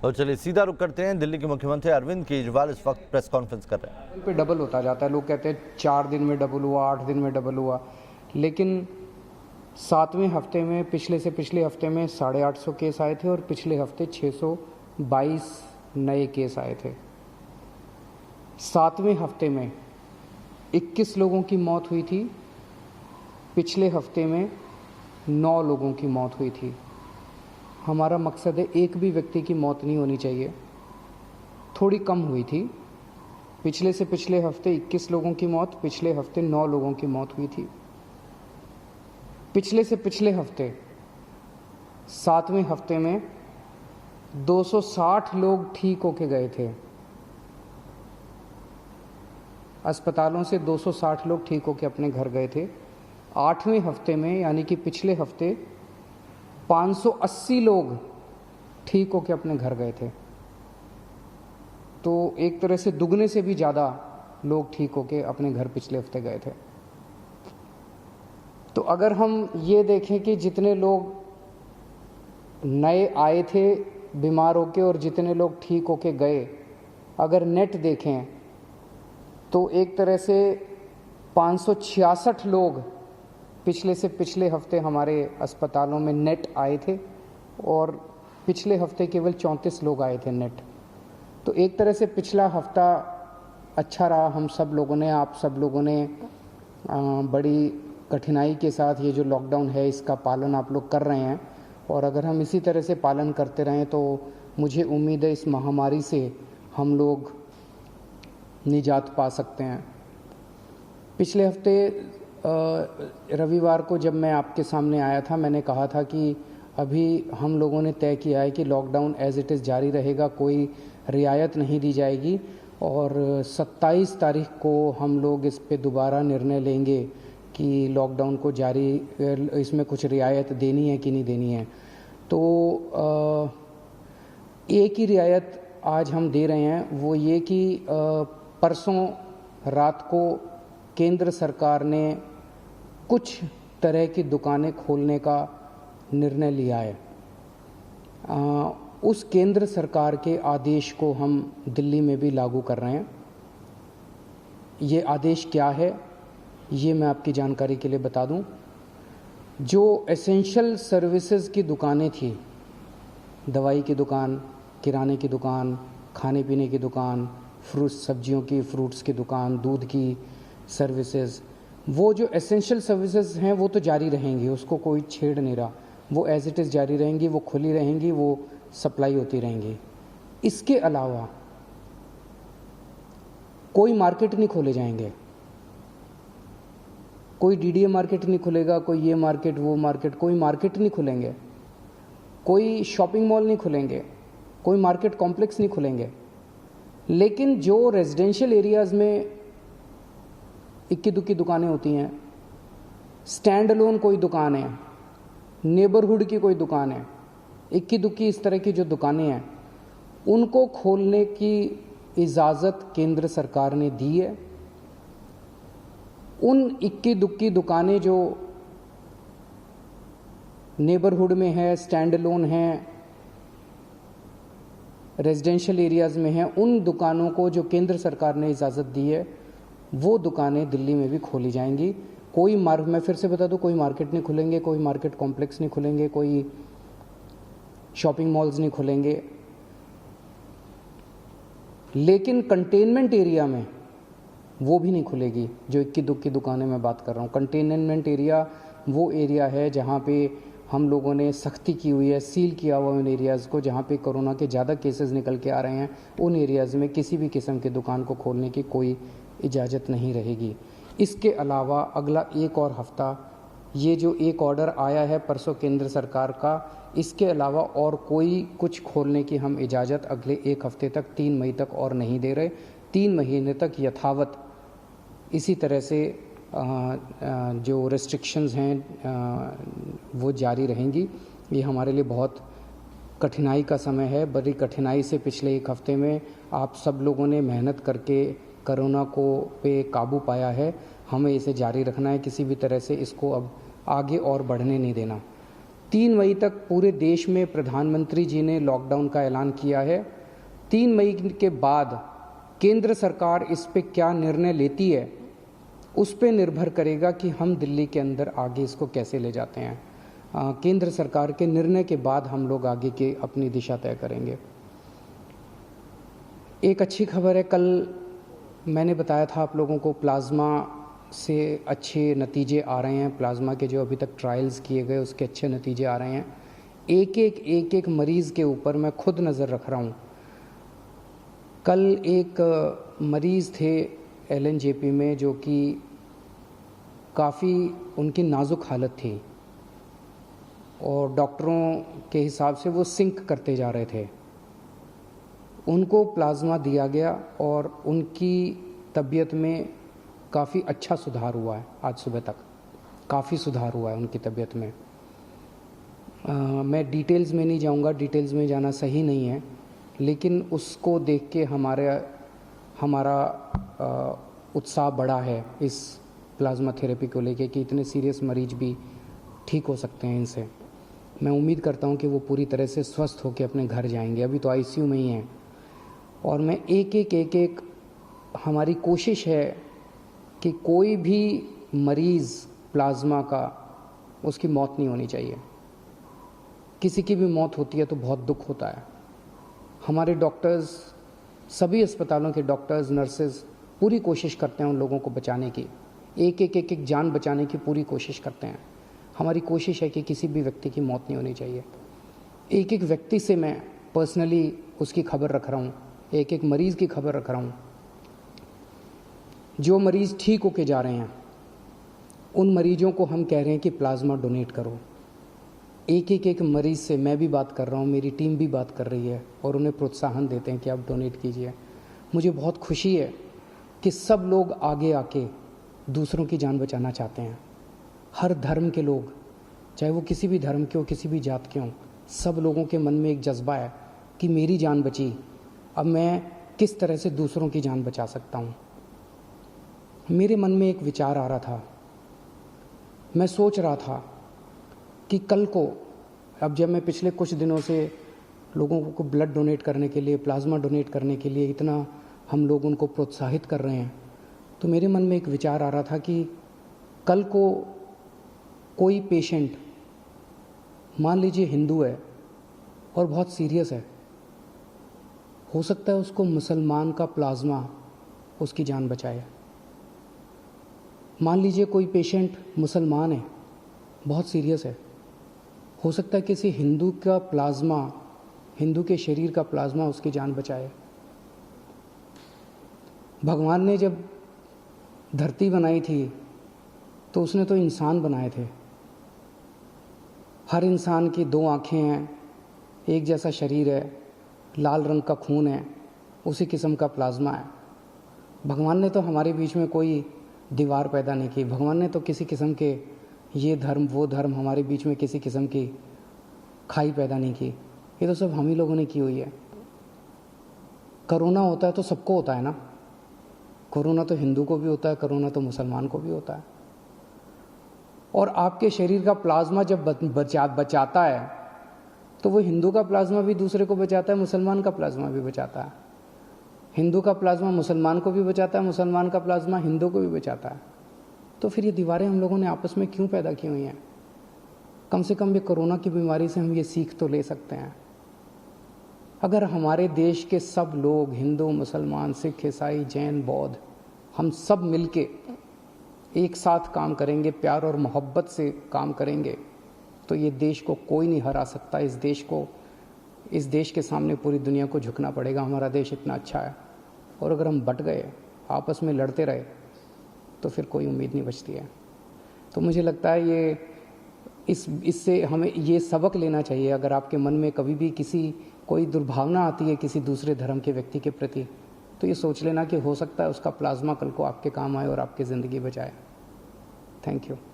और चलिए सीधा रुख करते हैं। दिल्ली के मुख्यमंत्री अरविंद केजरीवाल इस वक्त प्रेस कॉन्फ्रेंस कर रहे हैं। पे डबल होता जाता है। लोग कहते हैं 4 दिन में डबल हुआ, 8 दिन में डबल हुआ, लेकिन 7वें हफ्ते में पिछले से पिछले हफ्ते में 850 केस आए थे और पिछले हफ्ते 622 नए केस आए थे। 7वें हफ्ते में 21 लोगों की मौत हुई थी, पिछले हफ्ते में 9 लोगों की मौत हुई थी। हमारा मकसद है एक भी व्यक्ति की मौत नहीं होनी चाहिए। थोड़ी कम हुई थी, पिछले से पिछले हफ्ते 21 लोगों की मौत, पिछले हफ्ते 9 लोगों की मौत हुई थी। पिछले से पिछले हफ्ते 7वें हफ्ते में 260 लोग ठीक होके गए थे। अस्पतालों से 260 लोग ठीक होके अपने घर गए थे। 8वें हफ्ते में यानी कि पिछले हफ्ते 580 लोग ठीक होके अपने घर गए थे। तो एक तरह से दुगने से भी ज़्यादा लोग ठीक होके अपने घर पिछले हफ्ते गए थे। तो अगर हम ये देखें कि जितने लोग नए आए थे बीमार होके और जितने लोग ठीक होके गए, अगर नेट देखें तो एक तरह से 566 लोग पिछले से पिछले हफ्ते हमारे अस्पतालों में नेट आए थे और पिछले हफ्ते केवल 34 लोग आए थे नेट। तो एक तरह से पिछला हफ्ता अच्छा रहा। हम सब लोगों ने, आप सब लोगों ने बड़ी कठिनाई के साथ ये जो लॉकडाउन है इसका पालन आप लोग कर रहे हैं, और अगर हम इसी तरह से पालन करते रहें तो मुझे उम्मीद है इस महामारी से हम लोग निजात पा सकते हैं। पिछले हफ्ते रविवार को जब मैं आपके सामने आया था, मैंने कहा था कि अभी हम लोगों ने तय किया है कि लॉकडाउन एज इट इज़ जारी रहेगा, कोई रियायत नहीं दी जाएगी, और 27 तारीख को हम लोग इस पे दोबारा निर्णय लेंगे कि लॉकडाउन को जारी, इसमें कुछ रियायत देनी है कि नहीं देनी है। तो एक ही रियायत आज हम दे रहे हैं, वो ये कि परसों रात को केंद्र सरकार ने कुछ तरह की दुकानें खोलने का निर्णय लिया है। उस केंद्र सरकार के आदेश को हम दिल्ली में भी लागू कर रहे हैं। ये आदेश क्या है ये मैं आपकी जानकारी के लिए बता दूं। जो एसेंशियल सर्विसेज की दुकानें थी, दवाई की दुकान, किराने की दुकान, खाने पीने की दुकान, सब्जियों की, फ्रूट्स की दुकान, दूध की सर्विसेज, वो जो एसेंशियल सर्विसेज हैं वो तो जारी रहेंगी, उसको कोई छेड़ नहीं रहा, वो एज इट इज़ जारी रहेंगी, वो खुली रहेंगी, वो सप्लाई होती रहेंगी। इसके अलावा कोई मार्केट नहीं खोले जाएंगे, कोई डीडीए मार्केट नहीं खुलेगा, कोई ये मार्केट वो मार्केट, कोई मार्केट नहीं खुलेंगे, कोई शॉपिंग मॉल नहीं खुलेंगे, कोई मार्केट कॉम्प्लेक्स नहीं खुलेंगे। लेकिन जो रेजिडेंशियल एरियाज़ में इक्की दुक्की दुकानें होती हैं, स्टैंड अलोन कोई दुकान है, नेबरहुड की कोई दुकान है, इक्की दुक्की इस तरह की जो दुकानें हैं, उनको खोलने की इजाज़त केंद्र सरकार ने दी है। उन इक्की दुक्की दुकानें जो नेबरहुड में है, स्टैंड अलोन हैं, रेजिडेंशियल एरियाज़ में हैं, उन दुकानों को जो केंद्र सरकार ने इजाज़त दी है वो दुकानें दिल्ली में भी खोली जाएंगी। कोई मैं फिर से बता दूं, कोई मार्केट नहीं खुलेंगे, कोई मार्केट कॉम्प्लेक्स नहीं खुलेंगे, कोई शॉपिंग मॉल्स नहीं खुलेंगे। लेकिन कंटेनमेंट एरिया में वो भी नहीं खुलेगी जो इक्की दुक्की दुकानें मैं बात कर रहा हूँ। कंटेनमेंट एरिया वो एरिया है जहाँ पे हम लोगों ने सख्ती की हुई है, सील किया हुआ उन एरियाज़ को जहाँ पे कोरोना के ज़्यादा केसेस निकल के आ रहे हैं। उन एरियाज़ में किसी भी किस्म की दुकान को खोलने की कोई इजाज़त नहीं रहेगी। इसके अलावा अगला एक और हफ्ता, ये जो एक ऑर्डर आया है परसों केंद्र सरकार का, इसके अलावा और कोई कुछ खोलने की हम इजाज़त अगले एक हफ्ते तक, 3 मई तक और नहीं दे रहे। 3 महीने तक यथावत इसी तरह से जो रेस्ट्रिक्शंस हैं वो जारी रहेंगी। ये हमारे लिए बहुत कठिनाई का समय है। बड़ी कठिनाई से पिछले एक हफ्ते में आप सब लोगों ने मेहनत करके कोरोना को पे काबू पाया है। हमें इसे जारी रखना है, किसी भी तरह से इसको अब आगे और बढ़ने नहीं देना। 3 मई तक पूरे देश में प्रधानमंत्री जी ने लॉकडाउन का ऐलान किया है। 3 मई के बाद केंद्र सरकार इस पे क्या निर्णय लेती है, उस पे निर्भर करेगा कि हम दिल्ली के अंदर आगे इसको कैसे ले जाते हैं। केंद्र सरकार के निर्णय के बाद हम लोग आगे की अपनी दिशा तय करेंगे। एक अच्छी खबर है, कल मैंने बताया था आप लोगों को प्लाज्मा से अच्छे नतीजे आ रहे हैं। प्लाज्मा के जो अभी तक ट्रायल्स किए गए उसके अच्छे नतीजे आ रहे हैं। एक मरीज़ के ऊपर मैं खुद नज़र रख रहा हूँ। कल एक मरीज़ थे LNJP में जो कि काफ़ी उनकी नाजुक हालत थी और डॉक्टरों के हिसाब से वो सिंक करते जा रहे थे। उनको प्लाज्मा दिया गया और उनकी तबीयत में काफ़ी अच्छा सुधार हुआ है। आज सुबह तक काफ़ी सुधार हुआ है उनकी तबीयत में। मैं डिटेल्स में नहीं जाऊंगा, डिटेल्स में जाना सही नहीं है, लेकिन उसको देख के हमारा उत्साह बढ़ा है इस प्लाज्मा थेरेपी को लेके कि इतने सीरियस मरीज भी ठीक हो सकते हैं इनसे। मैं उम्मीद करता हूं कि वो पूरी तरह से स्वस्थ होकर अपने घर जाएंगे। अभी तो ICU में ही हैं और मैं एक हमारी कोशिश है कि कोई भी मरीज़ प्लाज्मा का उसकी मौत नहीं होनी चाहिए। किसी की भी मौत होती है तो बहुत दुख होता है। हमारे डॉक्टर्स, सभी अस्पतालों के डॉक्टर्स, नर्सेज पूरी कोशिश करते हैं उन लोगों को बचाने की। एक जान बचाने की पूरी कोशिश करते हैं। हमारी कोशिश है कि किसी भी व्यक्ति की मौत नहीं होनी चाहिए। एक व्यक्ति से मैं पर्सनली उसकी खबर रख रहा हूँ, एक मरीज़ की खबर रख रहा हूँ। जो मरीज़ ठीक होके जा रहे हैं उन मरीजों को हम कह रहे हैं कि प्लाज्मा डोनेट करो। एक मरीज़ से मैं भी बात कर रहा हूँ, मेरी टीम भी बात कर रही है और उन्हें प्रोत्साहन देते हैं कि आप डोनेट कीजिए। मुझे बहुत खुशी है कि सब लोग आगे आके दूसरों की जान बचाना चाहते हैं। हर धर्म के लोग, चाहे वो किसी भी धर्म के हो, किसी भी जात के हों, सब लोगों के मन में एक जज्बा है कि मेरी जान बची, अब मैं किस तरह से दूसरों की जान बचा सकता हूँ। मेरे मन में एक विचार आ रहा था, मैं सोच रहा था कि कल को, अब जब मैं पिछले कुछ दिनों से लोगों को ब्लड डोनेट करने के लिए, प्लाज्मा डोनेट करने के लिए इतना हम लोग उनको प्रोत्साहित कर रहे हैं, तो मेरे मन में एक विचार आ रहा था कि कल को कोई पेशेंट, मान लीजिए हिंदू है और बहुत सीरियस है, हो सकता है उसको मुसलमान का प्लाज्मा उसकी जान बचाए। मान लीजिए कोई पेशेंट मुसलमान है, बहुत सीरियस है, हो सकता है किसी हिंदू का प्लाज्मा, हिंदू के शरीर का प्लाज्मा उसकी जान बचाए। भगवान ने जब धरती बनाई थी तो उसने तो इंसान बनाए थे। हर इंसान की 2 आँखें हैं, एक जैसा शरीर है, लाल रंग का खून है, उसी किस्म का प्लाज्मा है। भगवान ने तो हमारे बीच में कोई दीवार पैदा नहीं की। भगवान ने तो किसी किस्म के ये धर्म वो धर्म हमारे बीच में किसी किस्म की खाई पैदा नहीं की। ये तो सब हम ही लोगों ने की हुई है। कोरोना होता है तो सबको होता है ना। कोरोना तो हिंदू को भी होता है, कोरोना तो मुसलमान को भी होता है। और आपके शरीर का प्लाज्मा जब बचाता है तो वो हिंदू का प्लाज्मा भी दूसरे को बचाता है, मुसलमान का प्लाज्मा भी बचाता है। हिंदू का प्लाज्मा मुसलमान को भी बचाता है, मुसलमान का प्लाज्मा हिंदू को भी बचाता है। तो फिर ये दीवारें हम लोगों ने आपस में क्यों पैदा की हुई हैं? कम से कम ये कोरोना की बीमारी से हम ये सीख तो ले सकते हैं। अगर हमारे देश के सब लोग, हिंदू, मुसलमान, सिख, ईसाई, जैन, बौद्ध, हम सब मिलके एक साथ काम करेंगे, प्यार और मोहब्बत से काम करेंगे, तो ये देश को कोई नहीं हरा सकता। इस देश के सामने पूरी दुनिया को झुकना पड़ेगा। हमारा देश इतना अच्छा है। और अगर हम बट गए, आपस में लड़ते रहे, तो फिर कोई उम्मीद नहीं बचती है। तो मुझे लगता है इससे हमें ये सबक लेना चाहिए। अगर आपके मन में कभी भी कोई दुर्भावना आती है किसी दूसरे धर्म के व्यक्ति के प्रति, तो ये सोच लेना कि हो सकता है उसका प्लाज्मा कल को आपके काम आए और आपकी ज़िंदगी बचाए। Thank you.